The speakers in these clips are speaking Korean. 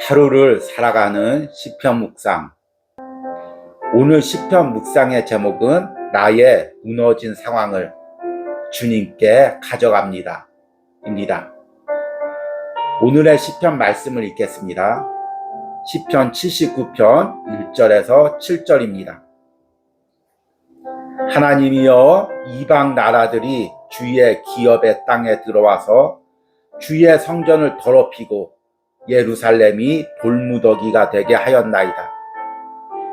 하루를 살아가는 시편 묵상. 오늘 시편 묵상의 제목은 나의 무너진 상황을 주님께 가져갑니다 입니다. 오늘의 시편 말씀을 읽겠습니다. 시편 79편 1절에서 7절입니다. 하나님이여, 이방 나라들이 주의 기업의 땅에 들어와서 주의 성전을 더럽히고 예루살렘이 돌무더기가 되게 하였나이다.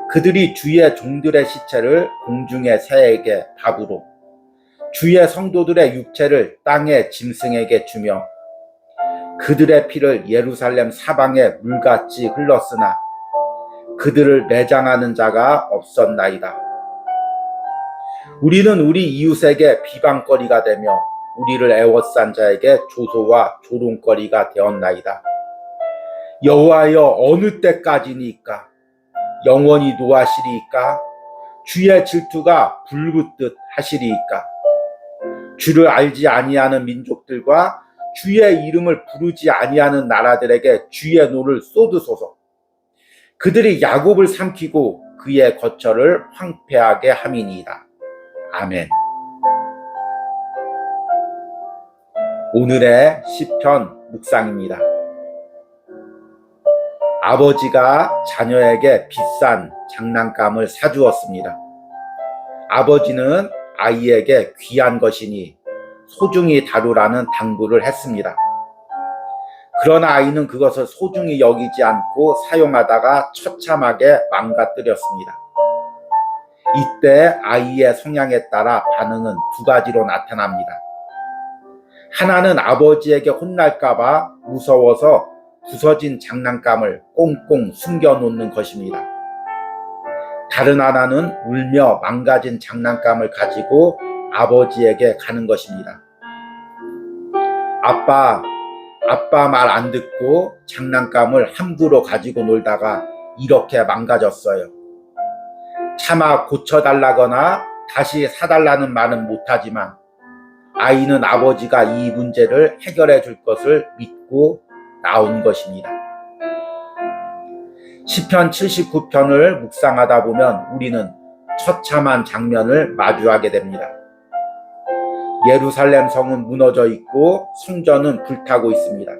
그들이 주의 종들의 시체를 공중의 새에게 밥으로, 주의 성도들의 육체를 땅의 짐승에게 주며 그들의 피를 예루살렘 사방에 물같이 흘렀으나 그들을 매장하는 자가 없었나이다. 우리는 우리 이웃에게 비방거리가 되며 우리를 애워싼 자에게 조소와 조롱거리가 되었나이다. 여호와여, 어느 때까지니까? 영원히 노하시리이까? 주의 질투가 불붙듯 하시리이까? 주를 알지 아니하는 민족들과 주의 이름을 부르지 아니하는 나라들에게 주의 노를 쏟으소서. 그들이 야곱을 삼키고 그의 거처를 황폐하게 함이니이다. 아멘. 오늘의 시편 묵상입니다. 아버지가 자녀에게 비싼 장난감을 사주었습니다. 아버지는 아이에게 귀한 것이니 소중히 다루라는 당부를 했습니다. 그러나 아이는 그것을 소중히 여기지 않고 사용하다가 처참하게 망가뜨렸습니다. 이때 아이의 성향에 따라 반응은 두 가지로 나타납니다. 하나는 아버지에게 혼날까봐 무서워서 부서진 장난감을 꽁꽁 숨겨놓는 것입니다. 다른 하나는 울며 망가진 장난감을 가지고 아버지에게 가는 것입니다. 아빠 말 안 듣고 장난감을 함부로 가지고 놀다가 이렇게 망가졌어요. 차마 고쳐달라거나 다시 사달라는 말은 못하지만 아이는 아버지가 이 문제를 해결해 줄 것을 믿고 나온 것입니다. 시편 79편을 묵상하다 보면 우리는 처참한 장면을 마주하게 됩니다. 예루살렘 성은 무너져 있고 성전은 불타고 있습니다.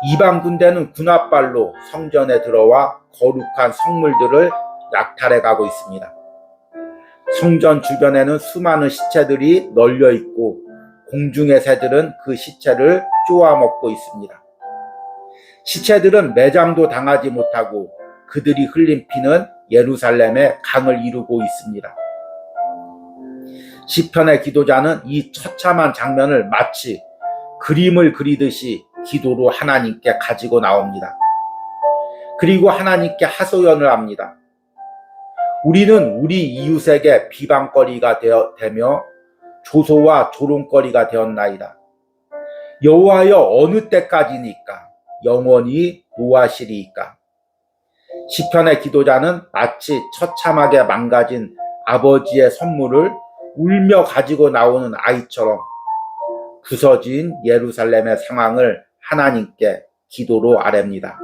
이방 군대는 군홧발로 성전에 들어와 거룩한 성물들을 약탈해 가고 있습니다. 성전 주변에는 수많은 시체들이 널려 있고 공중의 새들은 그 시체를 쪼아먹고 있습니다. 시체들은 매장도 당하지 못하고 그들이 흘린 피는 예루살렘의 강을 이루고 있습니다. 시편의 기도자는 이 처참한 장면을 마치 그림을 그리듯이 기도로 하나님께 가지고 나옵니다. 그리고 하나님께 하소연을 합니다. 우리는 우리 이웃에게 비방거리가 되며 조소와 조롱거리가 되었나이다. 여호와여, 어느 때까지니까? 영원히 노하시리이까? 시편의 기도자는 마치 처참하게 망가진 아버지의 선물을 울며 가지고 나오는 아이처럼 부서진 예루살렘의 상황을 하나님께 기도로 아뢰입니다.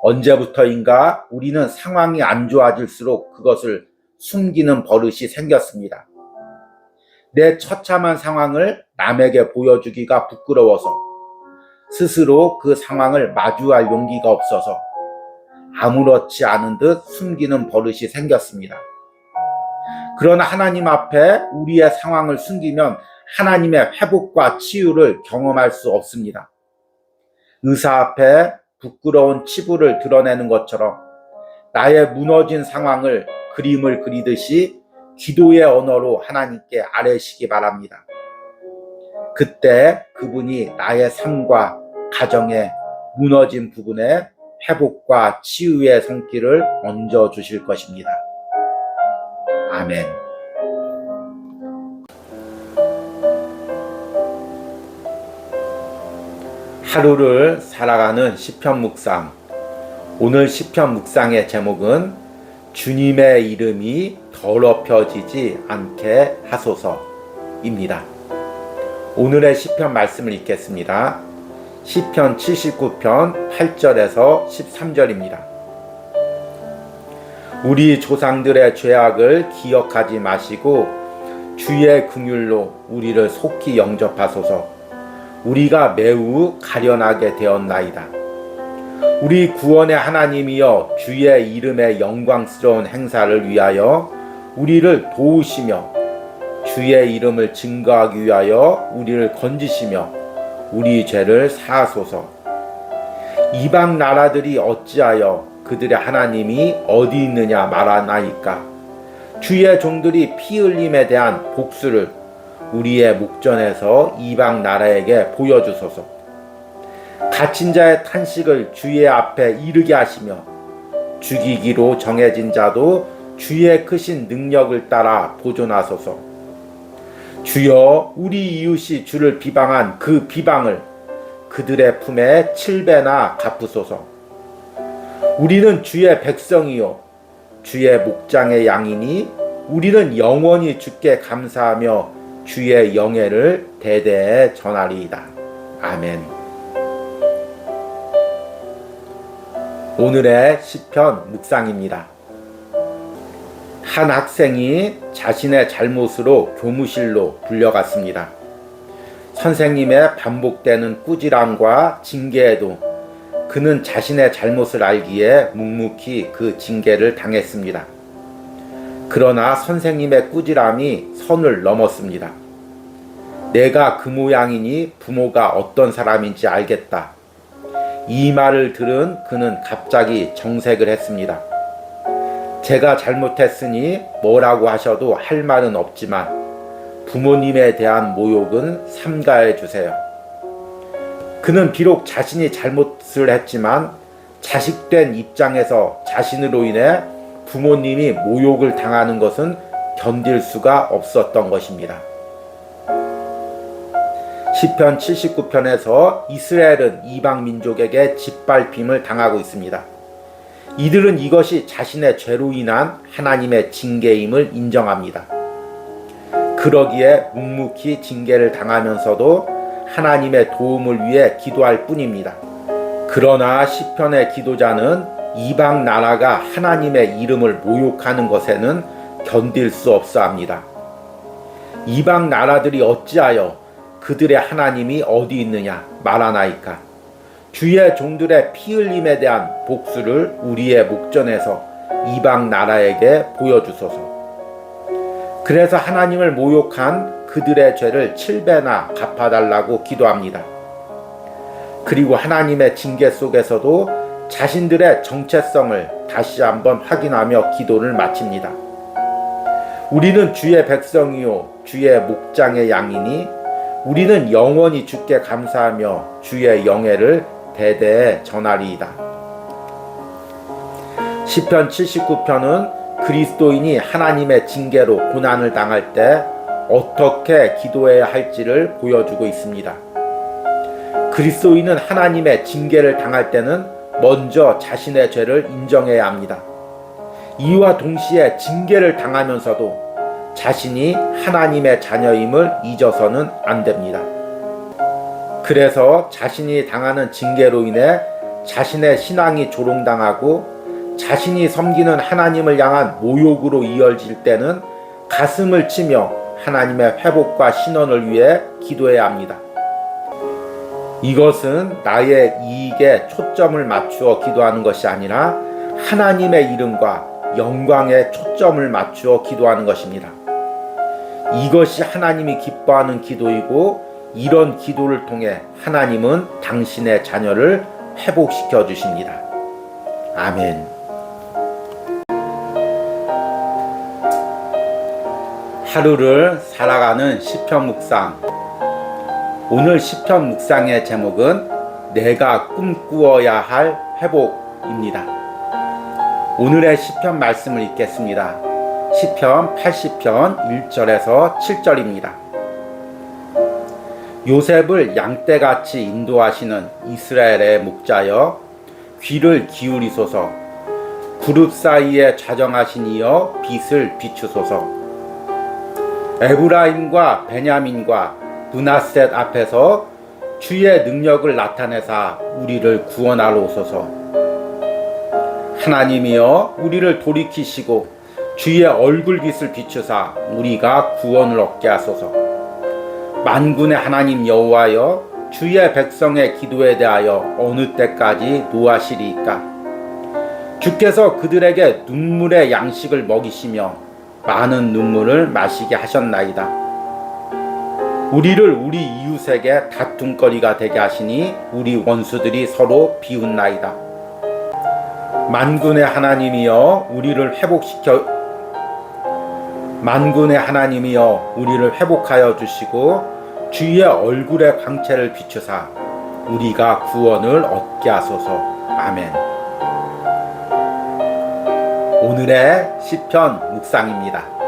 언제부터인가 우리는 상황이 안 좋아질수록 그것을 숨기는 버릇이 생겼습니다. 내 처참한 상황을 남에게 보여주기가 부끄러워서 스스로 그 상황을 마주할 용기가 없어서 아무렇지 않은 듯 숨기는 버릇이 생겼습니다. 그러나 하나님 앞에 우리의 상황을 숨기면 하나님의 회복과 치유를 경험할 수 없습니다. 의사 앞에 부끄러운 치부를 드러내는 것처럼 나의 무너진 상황을 그림을 그리듯이 기도의 언어로 하나님께 아뢰시기 바랍니다. 그때 그분이 나의 삶과 가정의 무너진 부분에 회복과 치유의 손길을 얹어 주실 것입니다. 아멘. 하루를 살아가는 시편 묵상. 오늘 시편 묵상의 제목은 주님의 이름이 더럽혀지지 않게 하소서입니다. 오늘의 시편 말씀을 읽겠습니다. 시편 79편 8절에서 13절입니다. 우리 조상들의 죄악을 기억하지 마시고 주의 긍휼로 우리를 속히 영접하소서. 우리가 매우 가련하게 되었나이다. 우리 구원의 하나님이여, 주의 이름의 영광스러운 행사를 위하여 우리를 도우시며 주의 이름을 증거하기 위하여 우리를 건지시며 우리 죄를 사하소서. 이방 나라들이 어찌하여 그들의 하나님이 어디 있느냐 말하나이까. 주의 종들이 피 흘림에 대한 복수를 우리의 목전에서 이방 나라에게 보여주소서. 갇힌 자의 탄식을 주의 앞에 이르게 하시며 죽이기로 정해진 자도 주의 크신 능력을 따라 보존하소서. 주여, 우리 이웃이 주를 비방한 그 비방을 그들의 품에 7배나 갚으소서. 우리는 주의 백성이요 주의 목장의 양이니 우리는 영원히 주께 감사하며 주의 영예를 대대에 전하리이다. 아멘. 오늘의 시편 묵상입니다. 한 학생이 자신의 잘못으로 교무실로 불려갔습니다. 선생님의 반복되는 꾸지람과 징계에도 그는 자신의 잘못을 알기에 묵묵히 그 징계를 당했습니다. 그러나 선생님의 꾸지람이 선을 넘었습니다. 내가 그 모양이니 부모가 어떤 사람인지 알겠다. 이 말을 들은 그는 갑자기 정색을 했습니다. 제가 잘못했으니 뭐라고 하셔도 할 말은 없지만 부모님에 대한 모욕은 삼가해 주세요. 그는 비록 자신이 잘못을 했지만 자식된 입장에서 자신으로 인해 부모님이 모욕을 당하는 것은 견딜 수가 없었던 것입니다. 시편 79편에서 이스라엘은 이방 민족에게 짓밟힘을 당하고 있습니다. 이들은 이것이 자신의 죄로 인한 하나님의 징계임을 인정합니다. 그러기에 묵묵히 징계를 당하면서도 하나님의 도움을 위해 기도할 뿐입니다. 그러나 시편의 기도자는 이방 나라가 하나님의 이름을 모욕하는 것에는 견딜 수 없어 합니다. 이방 나라들이 어찌하여 그들의 하나님이 어디 있느냐 말하나이까. 주의 종들의 피 흘림에 대한 복수를 우리의 목전에서 이방 나라에게 보여주소서. 그래서 하나님을 모욕한 그들의 죄를 7배나 갚아달라고 기도합니다. 그리고 하나님의 징계 속에서도 자신들의 정체성을 다시 한번 확인하며 기도를 마칩니다. 우리는 주의 백성이요 주의 목장의 양이니 우리는 영원히 주께 감사하며 주의 영예를 대대에 전하리이다. 시편 79편은 그리스도인이 하나님의 징계로 고난을 당할 때 어떻게 기도해야 할지를 보여주고 있습니다. 그리스도인은 하나님의 징계를 당할 때는 먼저 자신의 죄를 인정해야 합니다. 이와 동시에 징계를 당하면서도 자신이 하나님의 자녀임을 잊어서는 안 됩니다. 그래서 자신이 당하는 징계로 인해 자신의 신앙이 조롱당하고 자신이 섬기는 하나님을 향한 모욕으로 이어질 때는 가슴을 치며 하나님의 회복과 신원을 위해 기도해야 합니다. 이것은 나의 이익에 초점을 맞추어 기도하는 것이 아니라 하나님의 이름과 영광에 초점을 맞추어 기도하는 것입니다. 이것이 하나님이 기뻐하는 기도이고 이런 기도를 통해 하나님은 당신의 자녀를 회복시켜 주십니다. 아멘. 하루를 살아가는 시편 묵상. 오늘 시편 묵상의 제목은 내가 꿈꾸어야 할 회복입니다. 오늘의 시편 말씀을 읽겠습니다. 시편 80편 1절에서 7절입니다. 요셉을 양떼같이 인도하시는 이스라엘의 목자여 귀를 기울이소서. 그룹 사이에 좌정하신 이여 빛을 비추소서. 에브라임과 베냐민과 므낫셋 앞에서 주의 능력을 나타내사 우리를 구원하옵소서. 하나님이여 우리를 돌이키시고 주의 얼굴빛을 비추사 우리가 구원을 얻게 하소서. 만군의 하나님 여호와여 주의 백성의 기도에 대하여 어느 때까지 노하시리이까? 주께서 그들에게 눈물의 양식을 먹이시며 많은 눈물을 마시게 하셨나이다. 우리를 우리 이웃에게 다툼거리가 되게 하시니 우리 원수들이 서로 비웃나이다. 만군의 하나님이여 우리를 회복하여 주시고 주의 얼굴의 광채를 비추사 우리가 구원을 얻게 하소서. 아멘. 오늘의 시편 묵상입니다.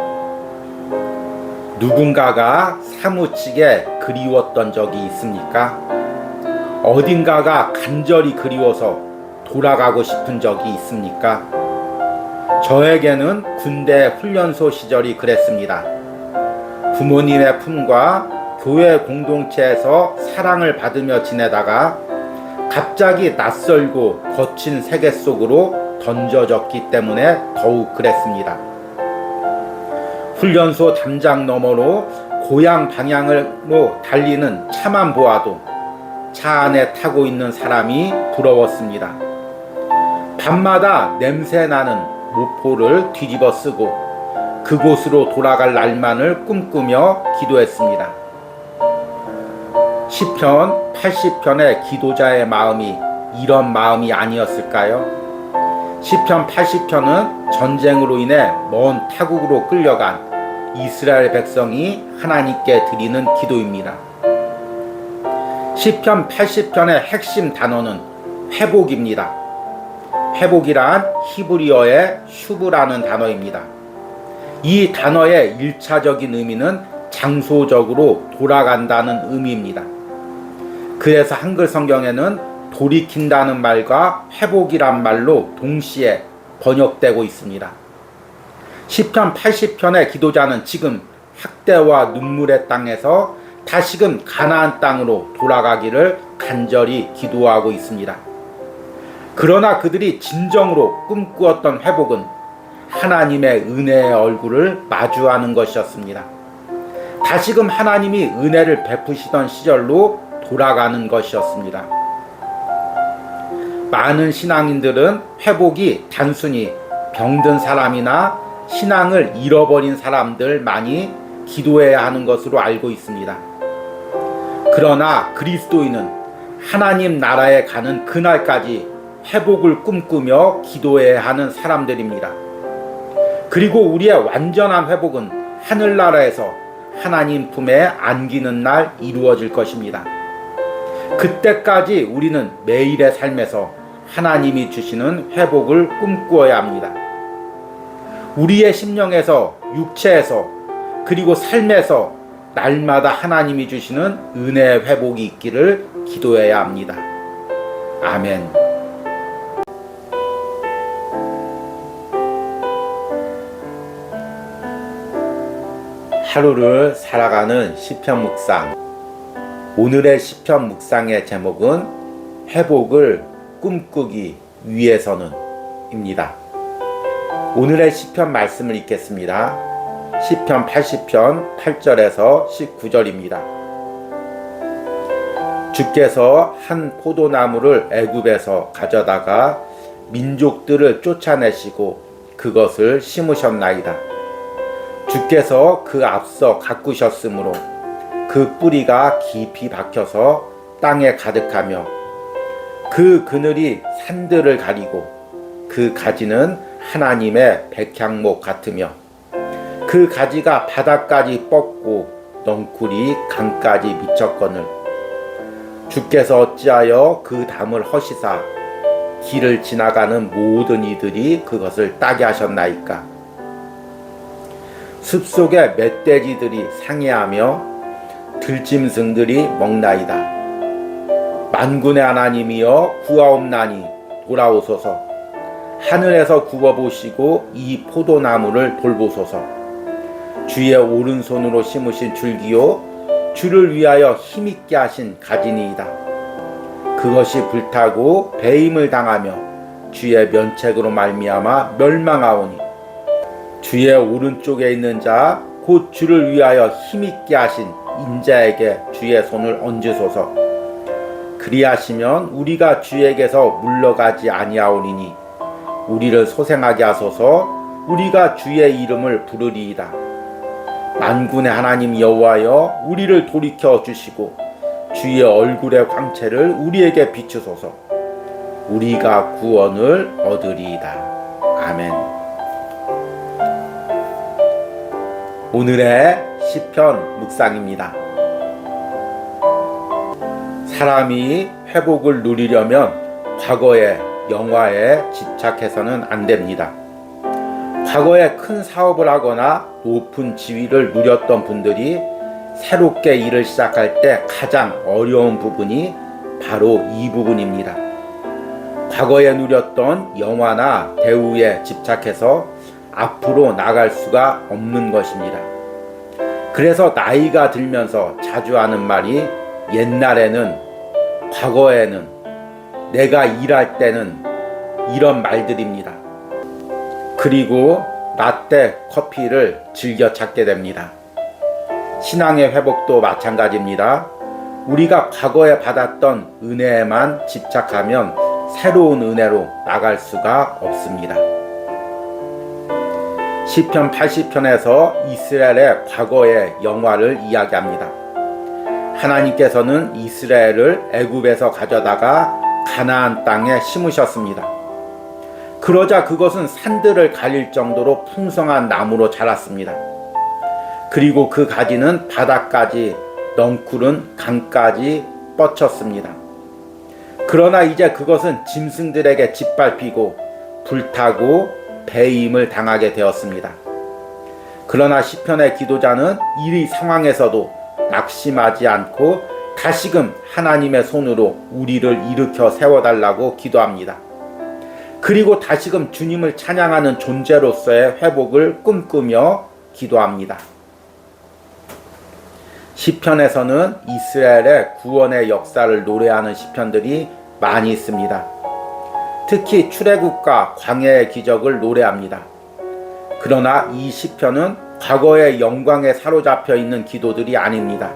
누군가가 사무치게 그리웠던 적이 있습니까? 어딘가가 간절히 그리워서 돌아가고 싶은 적이 있습니까? 저에게는 군대 훈련소 시절이 그랬습니다. 부모님의 품과 교회 공동체에서 사랑을 받으며 지내다가 갑자기 낯설고 거친 세계 속으로 던져졌기 때문에 더욱 그랬습니다. 훈련소 담장 너머로 고향 방향으로 달리는 차만 보아도 차 안에 타고 있는 사람이 부러웠습니다. 밤마다 냄새나는 모포를 뒤집어 쓰고 그곳으로 돌아갈 날만을 꿈꾸며 기도했습니다. 시편 80편의 기도자의 마음이 이런 마음이 아니었을까요? 시편 80편은 전쟁으로 인해 먼 타국으로 끌려간 이스라엘 백성이 하나님께 드리는 기도입니다. 시편 80편의 핵심 단어는 회복입니다. 회복이란 히브리어의 슈브라는 단어입니다. 이 단어의 1차적인 의미는 장소적으로 돌아간다는 의미입니다. 그래서 한글 성경에는 돌이킨다는 말과 회복이란 말로 동시에 번역되고 있습니다. 시편 80편의 기도자는 지금 학대와 눈물의 땅에서 다시금 가나안 땅으로 돌아가기를 간절히 기도하고 있습니다. 그러나 그들이 진정으로 꿈꾸었던 회복은 하나님의 은혜의 얼굴을 마주하는 것이었습니다. 다시금 하나님이 은혜를 베푸시던 시절로 돌아가는 것이었습니다. 많은 신앙인들은 회복이 단순히 병든 사람이나 신앙을 잃어버린 사람들만이 기도해야 하는 것으로 알고 있습니다. 그러나 그리스도인은 하나님 나라에 가는 그날까지 회복을 꿈꾸며 기도해야 하는 사람들입니다. 그리고 우리의 완전한 회복은 하늘나라에서 하나님 품에 안기는 날 이루어질 것입니다. 그때까지 우리는 매일의 삶에서 하나님이 주시는 회복을 꿈꾸어야 합니다. 우리의 심령에서, 육체에서, 그리고 삶에서 날마다 하나님이 주시는 은혜의 회복이 있기를 기도해야 합니다. 아멘. 하루를 살아가는 시편 묵상. 오늘의 시편 묵상의 제목은 회복을 꿈꾸기 위해서는 입니다. 오늘의 시편 말씀을 읽겠습니다. 시편 80편 8절에서 19절입니다. 주께서 한 포도나무를 애굽에서 가져다가 민족들을 쫓아내시고 그것을 심으셨나이다. 주께서 그 앞서 가꾸셨으므로 그 뿌리가 깊이 박혀서 땅에 가득하며 그 그늘이 산들을 가리고 그 가지는 하나님의 백향목 같으며 그 가지가 바닥까지 뻗고 넝쿨이 강까지 미쳤거늘 주께서 어찌하여 그 담을 허시사 길을 지나가는 모든 이들이 그것을 따게 하셨나이까. 숲속의 멧돼지들이 상해하며 들짐승들이 먹나이다. 만군의 하나님이여 구하옵나니 돌아오소서. 하늘에서 굽어보시고 이 포도나무를 돌보소서. 주의 오른손으로 심으신 줄기요 주를 위하여 힘있게 하신 가지니이다. 그것이 불타고 배임을 당하며 주의 면책으로 말미암아 멸망하오니 주의 오른쪽에 있는 자 곧 주를 위하여 힘있게 하신 인자에게 주의 손을 얹으소서. 그리하시면 우리가 주에게서 물러가지 아니하오리니 우리를 소생하게 하소서. 우리가 주의 이름을 부르리이다. 만군의 하나님 여호와여, 우리를 돌이켜 주시고 주의 얼굴의 광채를 우리에게 비추소서. 우리가 구원을 얻으리이다. 아멘. 오늘의 시편 묵상입니다. 사람이 회복을 누리려면 과거의 영화에 집착해서는 안 됩니다. 과거에 큰 사업을 하거나 높은 지위를 누렸던 분들이 새롭게 일을 시작할 때 가장 어려운 부분이 바로 이 부분입니다. 과거에 누렸던 영화나 대우에 집착해서 앞으로 나갈 수가 없는 것입니다. 그래서 나이가 들면서 자주 하는 말이 옛날에는, 과거에는, 내가 일할 때는, 이런 말들입니다. 그리고 라떼 커피를 즐겨 찾게 됩니다. 신앙의 회복도 마찬가지입니다. 우리가 과거에 받았던 은혜에만 집착하면 새로운 은혜로 나갈 수가 없습니다. 시편 80편에서 이스라엘의 과거의 영화를 이야기합니다. 하나님께서는 이스라엘을 애굽에서 가져다가 가나안 땅에 심으셨습니다. 그러자 그것은 산들을 가릴 정도로 풍성한 나무로 자랐습니다. 그리고 그 가지는 바다까지, 넝쿨은 강까지 뻗쳤습니다. 그러나 이제 그것은 짐승들에게 짓밟히고 불타고 배임을 당하게 되었습니다. 그러나 시편의 기도자는 이 상황에서도 낙심하지 않고 다시금 하나님의 손으로 우리를 일으켜 세워달라고 기도합니다. 그리고 다시금 주님을 찬양하는 존재로서의 회복을 꿈꾸며 기도합니다. 시편에서는 이스라엘의 구원의 역사를 노래하는 시편들이 많이 있습니다. 특히 출애굽과 광야의 기적을 노래합니다. 그러나 이 시편은 과거의 영광에 사로잡혀 있는 기도들이 아닙니다.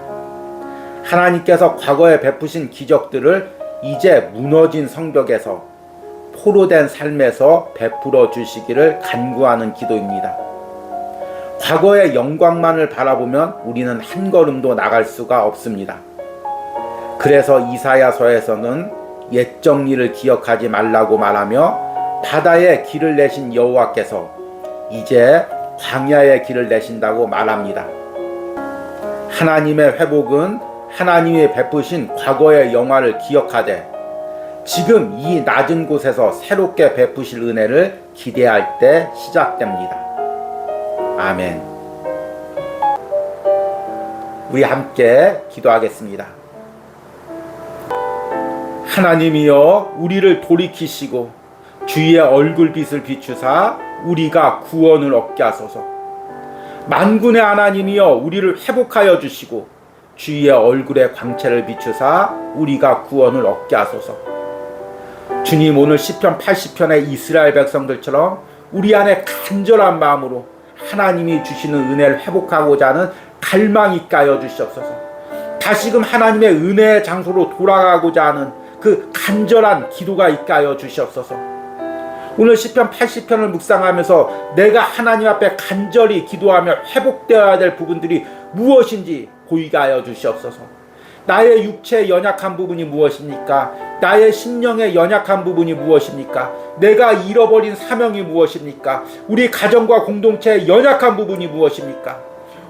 하나님께서 과거에 베푸신 기적들을 이제 무너진 성벽에서, 포로된 삶에서 베풀어 주시기를 간구하는 기도입니다. 과거의 영광만을 바라보면 우리는 한 걸음도 나갈 수가 없습니다. 그래서 이사야서에서는 옛 정리를 기억하지 말라고 말하며 바다에 길을 내신 여호와께서 이제 광야의 길을 내신다고 말합니다. 하나님의 회복은 하나님이 베푸신 과거의 영화를 기억하되 지금 이 낮은 곳에서 새롭게 베푸실 은혜를 기대할 때 시작됩니다. 아멘. 우리 함께 기도하겠습니다. 하나님이여, 우리를 돌이키시고 주의 얼굴빛을 비추사 우리가 구원을 얻게 하소서. 만군의 하나님이여, 우리를 회복하여 주시고 주의 얼굴의 광채를 비추사 우리가 구원을 얻게 하소서. 주님, 오늘 시편 80편의 이스라엘 백성들처럼 우리 안에 간절한 마음으로 하나님이 주시는 은혜를 회복하고자 하는 갈망이 있게 하여 주시옵소서. 다시금 하나님의 은혜의 장소로 돌아가고자 하는 그 간절한 기도가 있게 하여 주시옵소서. 오늘 시편 80편을 묵상하면서 내가 하나님 앞에 간절히 기도하며 회복되어야 될 부분들이 무엇인지 보이게 하여 주시옵소서. 나의 육체의 연약한 부분이 무엇입니까? 나의 심령의 연약한 부분이 무엇입니까? 내가 잃어버린 사명이 무엇입니까? 우리 가정과 공동체의 연약한 부분이 무엇입니까?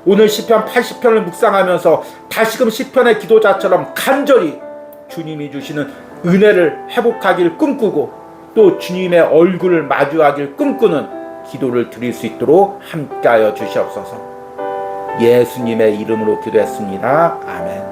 오늘 시편 80편을 묵상하면서 다시금 시편의 기도자처럼 간절히 주님이 주시는 은혜를 회복하길 꿈꾸고 또 주님의 얼굴을 마주하길 꿈꾸는 기도를 드릴 수 있도록 함께하여 주시옵소서. 예수님의 이름으로 기도했습니다. 아멘.